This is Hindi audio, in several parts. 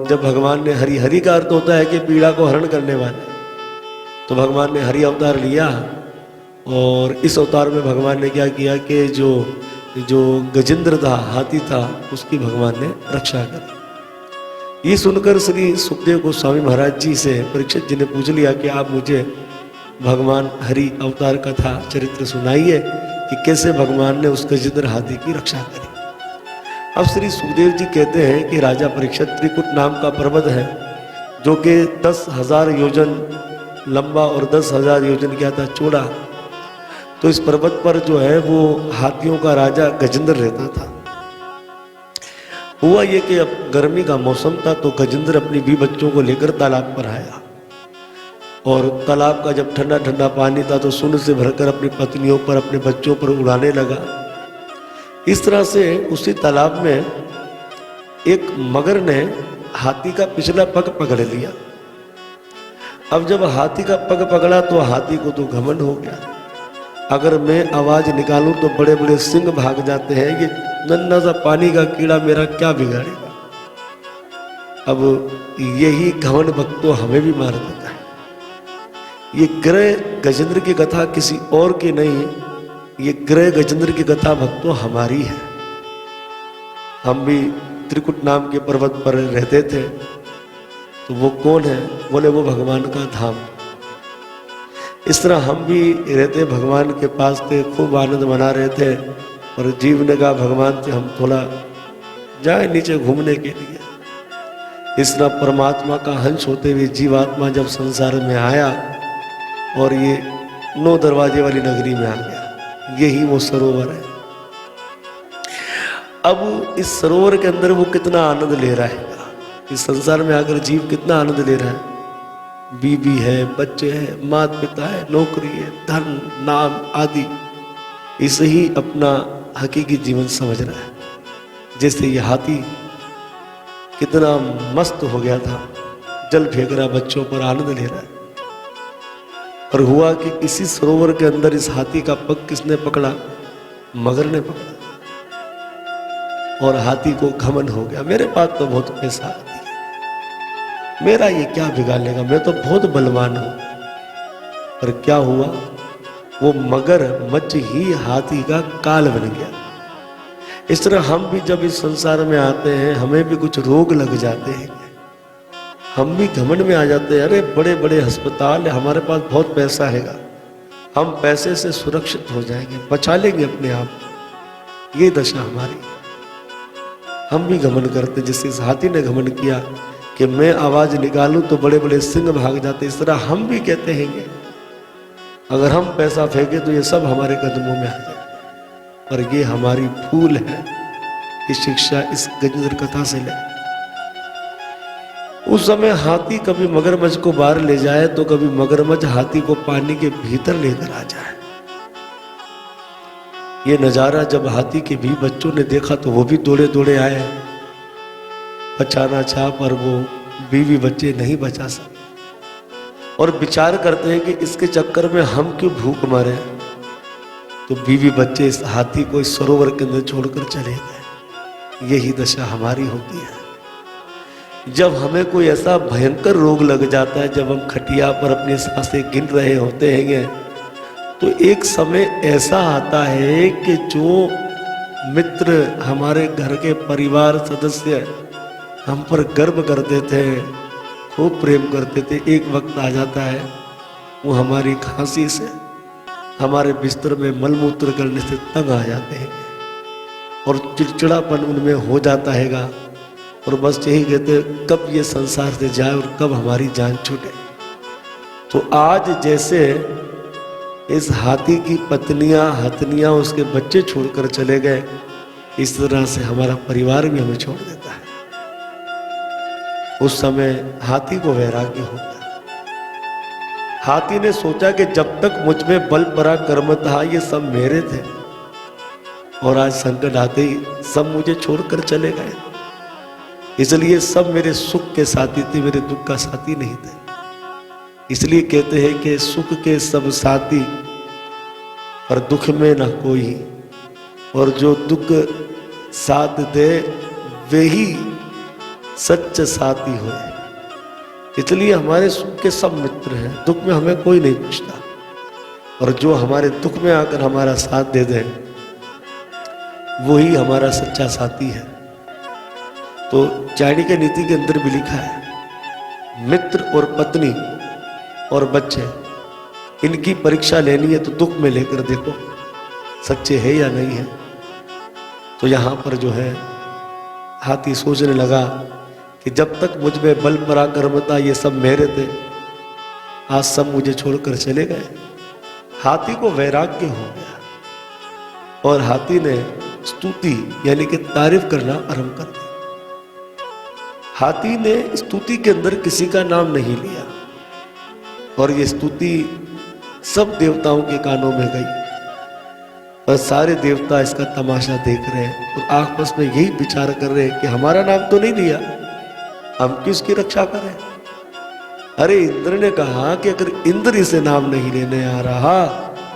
जब भगवान ने हरि, हरि का अर्थ होता है कि पीड़ा को हरण करने वाले, तो भगवान ने हरि अवतार लिया। और इस अवतार में भगवान ने क्या किया कि जो जो गजेंद्र था, हाथी था, उसकी भगवान ने रक्षा करी। ये सुनकर श्री सुखदेव गोस्वामी महाराज जी से परीक्षित जी ने पूछ लिया कि आप मुझे भगवान हरि अवतार कथा चरित्र सुनाइए कि कैसे भगवान ने उस गजेंद्र हाथी की रक्षा करी। अब श्री सुखदेव जी कहते हैं कि राजा परीक्षित, त्रिकुट नाम का पर्वत है जो कि 10,000 योजन लंबा और 10,000 योजन क्या था, चौड़ा। तो इस पर्वत पर जो है वो हाथियों का राजा गजेंद्र रहता था। हुआ ये कि अब गर्मी का मौसम था, तो गजेंद्र अपनी 20 बच्चों को लेकर तालाब पर आया। और तालाब का जब ठंडा ठंडा पानी था तो सुन से भरकर अपनी पत्नियों पर, अपने बच्चों पर उड़ाने लगा। इस तरह से उसी तालाब में एक मगर ने हाथी का पिछला पग पकड़ लिया। अब जब हाथी का पग पकड़ा तो हाथी को तो घमंड हो गया, अगर मैं आवाज निकालूं तो बड़े बड़े सिंह भाग जाते हैं, ये नन्हा सा पानी का कीड़ा मेरा क्या बिगाड़ेगा। अब यही घमंड भक्त तो हमें भी मार देता है। ये ग्रह गजेंद्र की कथा किसी और की नहीं, ये ग्रह गजेंद्र की कथा भक्तों हमारी है। हम भी त्रिकुट नाम के पर्वत पर रहते थे। तो वो कौन है? बोले वो भगवान का धाम। इस तरह हम भी रहते भगवान के पास थे, खूब आनंद मना रहे थे। और जीव ने कहा भगवान से हम थोड़ा जाए नीचे घूमने के लिए। इस तरह परमात्मा का हंस होते हुए जीवात्मा जब संसार में आया और ये 9 दरवाजे वाली नगरी में आ गया, यही वो सरोवर है। अब इस सरोवर के अंदर वो कितना आनंद ले रहा है, इस संसार में आकर जीव कितना आनंद ले रहा है। बीवी है, बच्चे हैं, माता पिता है, नौकरी है, धन नाम आदि, इसे ही अपना हकीकी जीवन समझ रहा है। जैसे ये हाथी कितना मस्त हो गया था, जल फेंक रहा, बच्चों पर आनंद ले रहा है। और हुआ कि इसी सरोवर के अंदर इस हाथी का पग किसने पकड़ा? मगर ने पकड़ा। और हाथी को घमंड हो गया, मेरे पास तो बहुत पैसा आती है, मेरा ये क्या बिगाड़ लेगा, मैं तो बहुत बलवान हूं। पर क्या हुआ, वो मगर मच ही हाथी का काल बन गया। इस तरह हम भी जब इस संसार में आते हैं, हमें भी कुछ रोग लग जाते हैं, हम भी घमंड में आ जाते हैं। अरे बड़े बड़े अस्पताल है, हमारे पास बहुत पैसा हैगा, हम पैसे से सुरक्षित हो जाएंगे, बचा लेंगे अपने आप। ये दशा हमारी। हम भी घमंड करते, जिससे इस हाथी ने घमंड किया कि मैं आवाज निकालूं तो बड़े बड़े सिंह भाग जाते। इस तरह हम भी कहते हैं अगर हम पैसा फेंके तो ये सब हमारे कदमों में आ जाए। पर ये हमारी भूल है। ये शिक्षा इस गजेंद्र कथा से ले। उस समय हाथी कभी मगरमच्छ को बाहर ले जाए तो कभी मगरमच्छ हाथी को पानी के भीतर लेकर आ जाए। ये नजारा जब हाथी के भी बच्चों ने देखा तो वो भी दौड़े दौड़े आए बचाना चाह, पर वो बीवी बच्चे नहीं बचा सके। और विचार करते हैं कि इसके चक्कर में हम क्यों भूख मरे। तो बीवी बच्चे इस हाथी को इस सरोवर के अंदर छोड़कर चले गए। यही दशा हमारी होती है। जब हमें कोई ऐसा भयंकर रोग लग जाता है, जब हम खटिया पर अपनी सांसें गिन रहे होते हैं, तो एक समय ऐसा आता है कि जो मित्र, हमारे घर के परिवार सदस्य हम पर गर्व करते थे, खूब प्रेम करते थे, एक वक्त आ जाता है वो हमारी खांसी से, हमारे बिस्तर में मलमूत्र करने से तंग आ जाते हैं और चिड़चिड़ापन उनमें हो जाता हैगा। और बस यही कहते कब ये संसार से जाए और कब हमारी जान छूटे। तो आज जैसे इस हाथी की पत्नियां, हथनियां, उसके बच्चे छोड़कर चले गए, इस तरह से हमारा परिवार भी हमें छोड़ देता है। उस समय हाथी को वैराग्य हो गया। हाथी ने सोचा कि जब तक मुझ में बल पराक्रम था ये सब मेरे थे, और आज संकट आते ही सब मुझे छोड़कर चले गए। इसलिए सब मेरे सुख के साथी थे, मेरे दुख का साथी नहीं थे। इसलिए कहते हैं कि सुख के सब साथी पर दुख में न कोई, और जो दुख साथ दे वे ही सच्चे साथी हुए। इसलिए हमारे सुख के सब मित्र हैं, दुख में हमें कोई नहीं पूछता। और जो हमारे दुख में आकर हमारा साथ दे दे वही हमारा सच्चा साथी है। तो चाणक्य नीति के अंदर भी लिखा है, मित्र और पत्नी और बच्चे, इनकी परीक्षा लेनी है तो दुख में लेकर देखो सच्चे है या नहीं है। तो यहाँ पर जो है हाथी सोचने लगा कि जब तक मुझ में बल पराक्रमता ये सब मेरे थे, आज सब मुझे छोड़कर चले गए। हाथी को वैराग्य हो गया और हाथी ने स्तुति यानी कि तारीफ करना आरंभ कर दी। हाथी ने स्तुति के अंदर किसी का नाम नहीं लिया और ये स्तुति सब देवताओं के कानों में गई और सारे देवता इसका तमाशा देख रहे हैं और आपस में यही विचार कर रहे हैं कि हमारा नाम तो नहीं लिया, हम किसकी रक्षा करें। अरे इंद्र ने कहा कि अगर इंद्र इसे नाम नहीं लेने आ रहा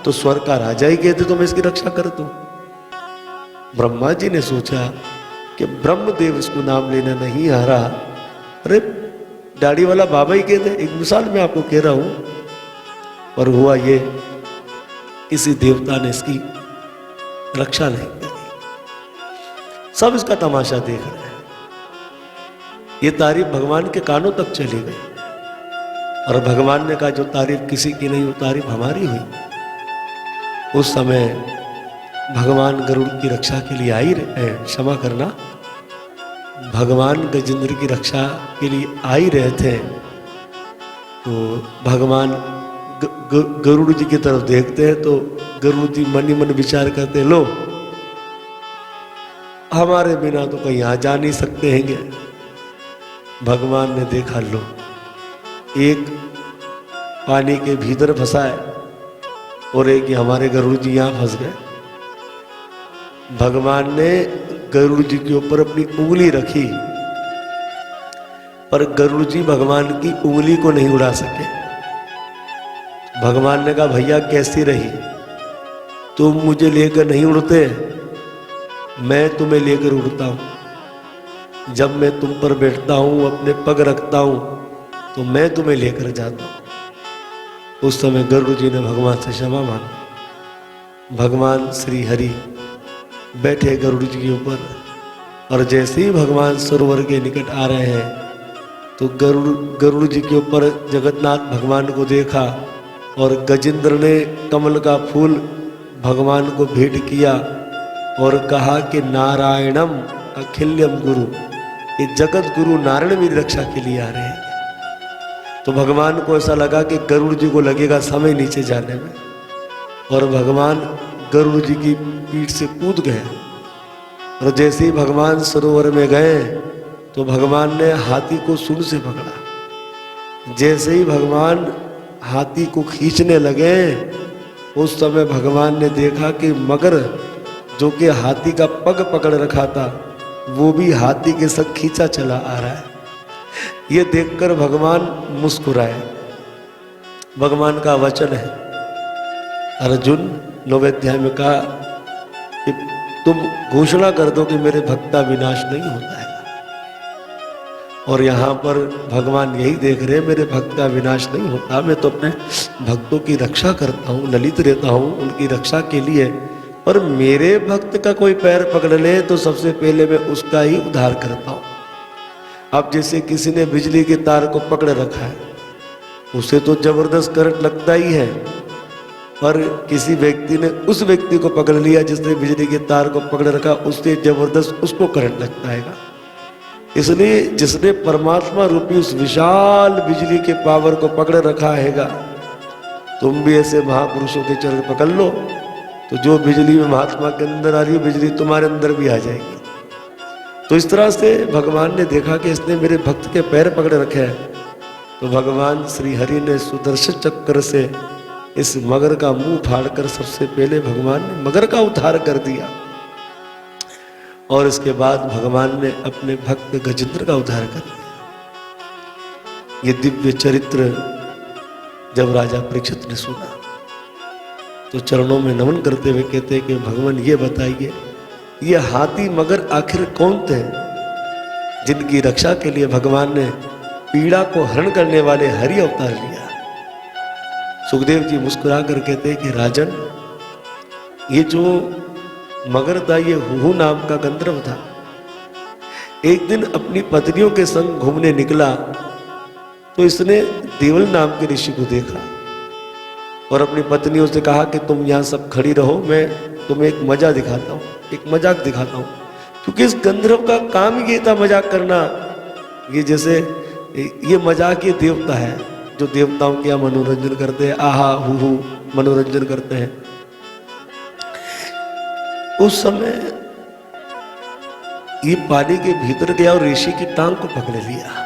तो स्वर्ग का राजा ही कहते तो मैं इसकी रक्षा कर दूं। ब्रह्मा जी ने सोचा कि ब्रह्मदेव इसको नाम लेना नहीं आ रहा, अरे दाढ़ी वाला बाबा ही कहते। एक मिसाल मैं आपको कह रहा हूं। और हुआ ये, किसी देवता ने इसकी रक्षा नहीं करी। सब इसका तमाशा देख रहे हैं। ये तारीफ भगवान के कानों तक चली गई और भगवान ने कहा जो तारीफ किसी की नहीं वो तारीफ हमारी हुई। उस समय भगवान गरुड़ की रक्षा के लिए आई रहे, क्षमा करना, भगवान गजेंद्र की रक्षा के लिए आ ही रहे थे। तो भगवान गरुड़ जी की तरफ देखते हैं तो गरुड़ जी मन ही मन विचार करते हैं, लो हमारे बिना तो कहीं आ जा नहीं सकते हैंगे। भगवान ने देखा, लो एक पानी के भीतर फंसा है और एक हमारे गरुड़ जी यहां फंस गए। भगवान ने गरुड़ जी के ऊपर अपनी उंगली रखी पर गरुड़ जी भगवान की उंगली को नहीं उड़ा सके। भगवान ने कहा, भैया कैसी रही, तुम मुझे लेकर नहीं उड़ते, मैं तुम्हें लेकर उड़ता हूं। जब मैं तुम पर बैठता हूं, अपने पग रखता हूं, तो मैं तुम्हें लेकर जाता हूं। उस समय गरुड़ जी ने भगवान से क्षमा मांगी। भगवान श्री हरि बैठे गरुड़ जी के ऊपर और जैसे ही भगवान सरोवर के निकट आ रहे हैं तो गरुड़ जी के ऊपर जगन्नाथ भगवान को देखा और गजेंद्र ने कमल का फूल भगवान को भेंट किया और कहा कि नारायणम अखिल्यम गुरु, ये जगत गुरु नारायण मेरी रक्षा के लिए आ रहे हैं। तो भगवान को ऐसा लगा कि गरुड़ जी को लगेगा समय नीचे जाने में और भगवान गरुड़ जी की पीठ से कूद गए और जैसे ही भगवान सरोवर में गए तो भगवान ने हाथी को सूंड से पकड़ा। जैसे ही भगवान हाथी को खींचने लगे उस समय भगवान ने देखा कि मगर जो कि हाथी का पग पकड़ रखा था वो भी हाथी के संग खींचा चला आ रहा है। ये देखकर भगवान मुस्कुराए। भगवान का वचन है, अर्जुन 9वें अध्याय में कहा कि तुम घोषणा कर दो कि मेरे भक्त का विनाश नहीं होता है। और यहाँ पर भगवान यही देख रहे हैं, मेरे भक्त का विनाश नहीं होता, मैं तो अपने भक्तों की रक्षा करता हूँ, ललित रहता हूँ उनकी रक्षा के लिए। पर मेरे भक्त का कोई पैर पकड़ ले तो सबसे पहले मैं उसका ही उद्धार करता हूँ। अब जैसे किसी ने बिजली के तार को पकड़ रखा है, उसे तो जबरदस्त करंट लगता ही है, पर किसी व्यक्ति ने उस व्यक्ति को पकड़ लिया जिसने बिजली के तार को पकड़ रखा, उससे जबरदस्त उसको करंट लगता है। इसलिए जिसने परमात्मा रूपी उस विशाल बिजली के पावर को पकड़ रखा हैगा, तुम भी ऐसे महापुरुषों के चरण पकड़ लो तो जो बिजली में महात्मा के अंदर आ रही है बिजली तुम्हारे अंदर भी आ जाएगी। तो इस तरह से भगवान ने देखा कि इसने मेरे भक्त के पैर पकड़ रखे हैं, तो भगवान श्री हरि ने सुदर्शन चक्र से इस मगर का मुंह फाड़कर सबसे पहले भगवान ने मगर का उद्धार कर दिया। और इसके बाद भगवान ने अपने भक्त गजेंद्र का उद्धार कर दिया। ये दिव्य चरित्र जब राजा परीक्षित ने सुना तो चरणों में नमन करते हुए कहते हैं कि भगवान ये बताइए, ये हाथी मगर आखिर कौन थे जिनकी रक्षा के लिए भगवान ने पीड़ा को हरण करने वाले हरि अवतार लिया। सुखदेव जी मुस्कुरा कर कहते हैं कि राजन, ये जो मगर था, ये हुहू नाम का गंधर्व था। एक दिन अपनी पत्नियों के संग घूमने निकला तो इसने देवल नाम के ऋषि को देखा और अपनी पत्नियों से कहा कि तुम यहाँ सब खड़ी रहो, मैं तुम्हें एक मजा दिखाता हूँ, एक मजाक दिखाता हूँ। क्योंकि इस गंधर्व का काम ही ये था मजाक करना। ये जैसे ये मजाक, ये देवता है जो देवताओं के यहाँ मनोरंजन करते हैं, आहा हु मनोरंजन करते हैं। उस समय ये पानी के भीतर गया और ऋषि की टांग को पकड़ लिया।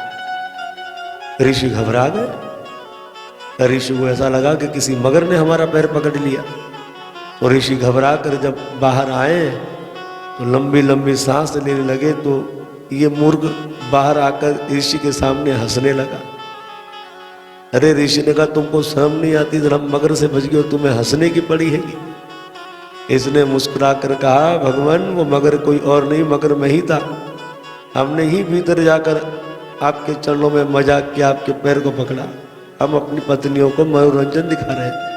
ऋषि घबरा गए। ऋषि को ऐसा लगा कि किसी मगर ने हमारा पैर पकड़ लिया। तो ऋषि घबरा कर जब बाहर आए तो लंबी लंबी सांस लेने लगे। तो ये मूर्ख बाहर आकर ऋषि के सामने हंसने लगा। अरे ऋषि ने कहा, तुमको शर्म नहीं आती? जब हम मगर से बच गए और तुम्हें हंसने की पड़ी है। इसने मुस्कुरा कर कहा, भगवान वो मगर कोई और नहीं, मगर मैं ही था। हमने ही भीतर जाकर आपके चरणों में मजाक किया, आपके पैर को पकड़ा। हम अपनी पत्नियों को मनोरंजन दिखा रहे थे।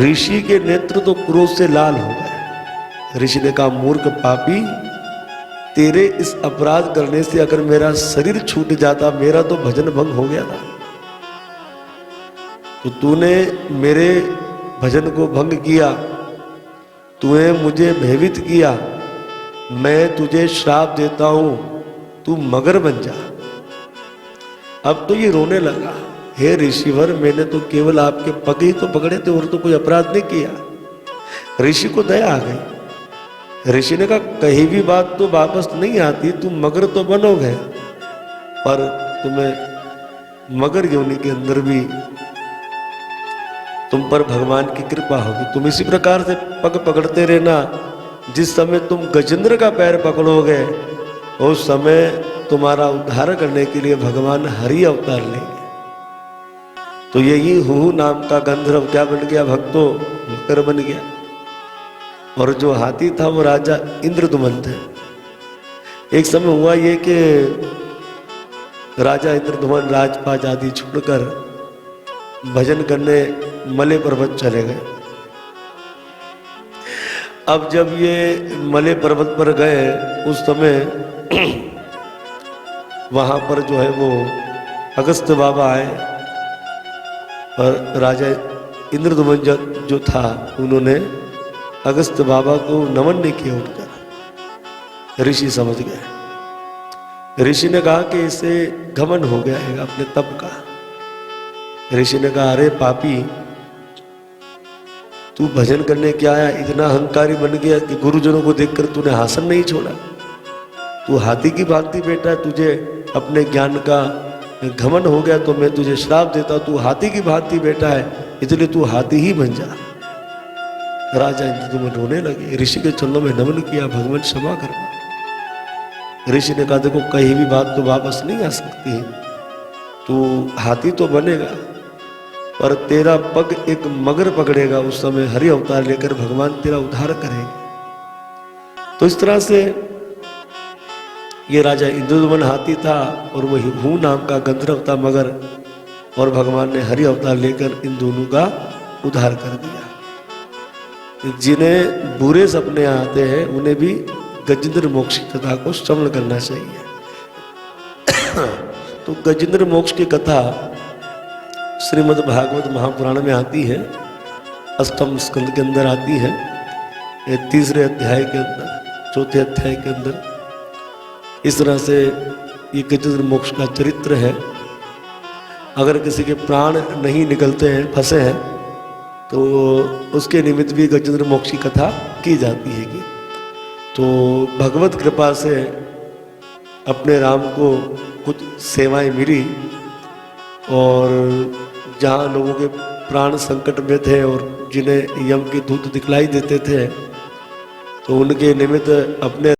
ऋषि के नेत्र तो क्रोध से लाल हो गए। ऋषि ने कहा, मूर्ख पापी, तेरे इस अपराध करने से अगर मेरा शरीर छूट जाता, मेरा तो भजन भंग हो गया था। तो तूने मेरे भजन को भंग किया, तूने मुझे भयभीत किया। मैं तुझे श्राप देता हूं, तू मगर बन जा। अब तो ये रोने लगा, हे ऋषिवर, मैंने तो केवल आपके पग ही तो पकड़े थे और तो कोई अपराध नहीं किया। ऋषि को दया आ गई। ऋषि ने कहा, कहीं भी बात तो वापस नहीं आती, तुम मगर तो बनोगे, पर तुम्हें मगर योनि के अंदर भी तुम पर भगवान की कृपा होगी। तुम इसी प्रकार से पग पकड़ते रहना। जिस समय तुम गजेंद्र का पैर पकड़ोगे, उस समय तुम्हारा उद्धार करने के लिए भगवान हरि अवतार लेंगे। तो यही हुहू नाम का गंधर्व क्या बन गया भक्तों? मकर बन गया। और जो हाथी था वो राजा इंद्रदुमन थे। एक समय हुआ ये कि राजा इंद्रदुमन राजपाट आदि छोड़कर भजन करने मले पर्वत चले गए। अब जब ये मले पर्वत पर गए, उस समय वहां पर जो है वो अगस्त्य बाबा आए और राजा इंद्रदुमन जो था, उन्होंने अगस्त्य बाबा को नमन नहीं किया उठकर। ऋषि समझ गए। ऋषि ने कहा कि इसे घमंड हो गया है अपने तप का। ऋषि ने कहा, अरे पापी, तू भजन करने क्या आया? इतना अहंकारी बन गया कि गुरुजनों को देखकर तूने आसन नहीं छोड़ा। तू हाथी की भांति बैठा है, तुझे अपने ज्ञान का घमंड हो गया, तो मैं तुझे श्राप देता। तू हाथी की भांति बैठा है, इसलिए तू हाथी ही बन जा। राजा इंद्रदुमन रोने लगे, ऋषि के चरणों में नमन किया, भगवान क्षमा करना। ऋषि ने कहा, देखो कहीं भी बात तो वापस नहीं आ सकती। तू हाथी तो बनेगा, पर तेरा पग एक मगर पकड़ेगा। उस समय हरि अवतार लेकर भगवान तेरा उद्धार करेंगे। तो इस तरह से ये राजा इंद्रदुमन हाथी था और वही हुहू नाम का गंधर्व था मगर, और भगवान ने हरि अवतार लेकर इन दोनों का उद्धार कर दिया। जिन्हें बुरे सपने आते हैं उन्हें भी गजेंद्र मोक्ष की कथा को श्रवण करना चाहिए। तो गजेंद्र मोक्ष की कथा श्रीमद् भागवत महापुराण में आती है, अष्टम स्कंद के अंदर आती है, तीसरे अध्याय के अंदर, चौथे अध्याय के अंदर। इस तरह से ये गजेंद्र मोक्ष का चरित्र है। अगर किसी के प्राण नहीं निकलते हैं, फंसे हैं, तो उसके निमित्त भी गजेंद्र मोक्ष की कथा की जाती है। तो भगवत कृपा से अपने राम को कुछ सेवाएं मिली, और जहाँ लोगों के प्राण संकट में थे और जिन्हें यम की दूत दिखलाई देते थे, तो उनके निमित्त अपने